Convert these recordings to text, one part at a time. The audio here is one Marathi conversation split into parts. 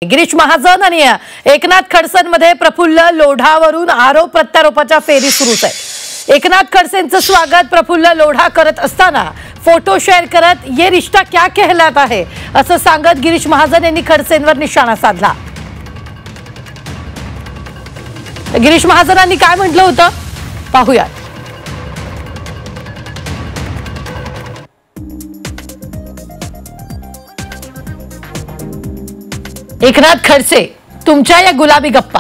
गिरीश महाजन आणि एकनाथ खडसेंमध्ये प्रफुल्ल लोढावरून आरोप प्रत्यारोपाच्या फेरी सुरूच आहे। एकनाथ खडसेंचं स्वागत प्रफुल्ल लोढा करत असताना फोटो शेअर करत ये रिश्ता क्या कहलाता है असं सांगत गिरीश महाजन यांनी खडसेंवर निशाणा साधला। गिरीश महाजनांनी काय म्हटलं होतं पाहूयात। एकनाथ खडसे तुमच्या या गुलाबी गप्पा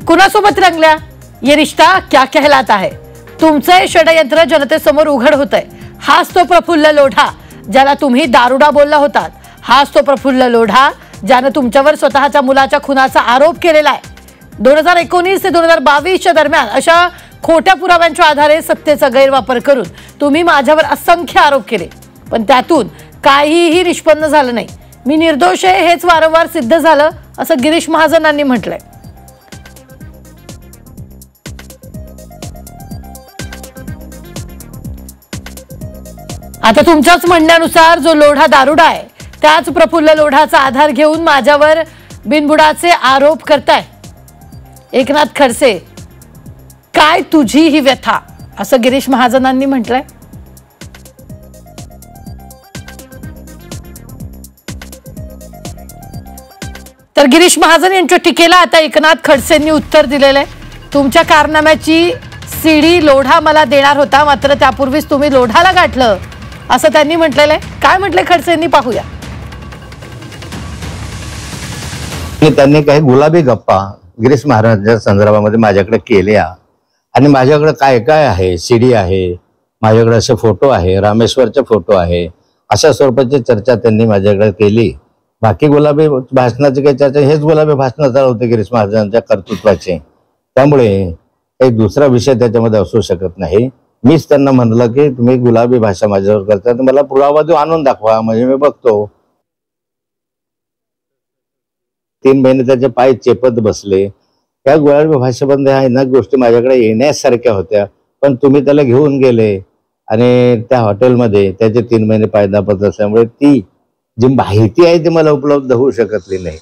कुणासोबत रंगल्या? ये रिश्ता क्या कहलाता है? तुमचे षडयंत्र जनतेसमोर उघड होतंय। हाच तो प्रफुल्ल लोढा ज्याला तुम्ही दारुडा बोलला होतात। हाच तो प्रफुल्ल लोढा ज्याने तुमच्यावर स्वतःच्या मुलाच्या खुनाचा आरोप केलेला आहे। 2019 ते 2022 च्या दरम्यान अशा खोट्या पुराव्यांच्या आधारे सत्तेचा गैरवापर करून तुम्ही माझ्यावर असंख्य आरोप केले, पण त्यातून काहीही निष्पन्न झालं नाही। मी निर्दोष आहे हेच वारंवार सिद्ध झालं असं गिरीश महाजनांनी म्हटलंय। आता तुमच्याच म्हणण्यानुसार जो लोढा दारुडा आहे त्याच प्रफुल्ल लोढाचा आधार घेऊन माझ्यावर बिनबुडाचे आरोप करताय। एकनाथ खडसे काय तुझी ही व्यथा असं गिरीश महाजनांनी म्हटलंय। तर गिरीश महाजन यांच्या टीकेला आता एकनाथ खडसेंनी उत्तर दिलेलं आहे। तुमच्या कारनाम्याची सीडी लोढा मला देणार होता, मात्र त्यापूर्वीच तुम्ही लोढाला गाठलं असं त्यांनी म्हटलेलं आहे। काय म्हटले खडसेंनी पाहूया। त्यांनी काही गुलाबी गप्पा गिरीश महाराजांच्या संदर्भामध्ये माझ्याकडे केल्या आणि माझ्याकडे काय काय आहे, सीडी आहे, माझ्याकडे असे फोटो आहे, रामेश्वरचे फोटो आहे, अशा स्वरूपाची चर्चा त्यांनी माझ्याकडे केली। बाकी गुलाबी भाषणाची काही चर्चा, हेच गुलाबी भाषण चालवते गिरीश महाराजांच्या कर्तृत्वाचे, त्यामुळे एक दुसरा विषय त्याच्यामध्ये असू शकत नाही। मीच त्यांना म्हणलं की तुम्ही गुलाबी भाषा माझ्यावर करता तर मला पुरावा देऊन आणून दाखवा, म्हणजे मी बघतो। 3 महिने त्याचे पाय चेपत बसले। त्या गुलाबी भाषेबंद ह्या अनेक गोष्टी माझ्याकडे येण्यासारख्या होत्या, पण तुम्ही त्याला घेऊन गेले आणि त्या हॉटेलमध्ये त्याचे 3 महिने पाय दाबत असल्यामुळे ती जी माहिती आहे ती मला उपलब्ध होऊ शकतली नाही।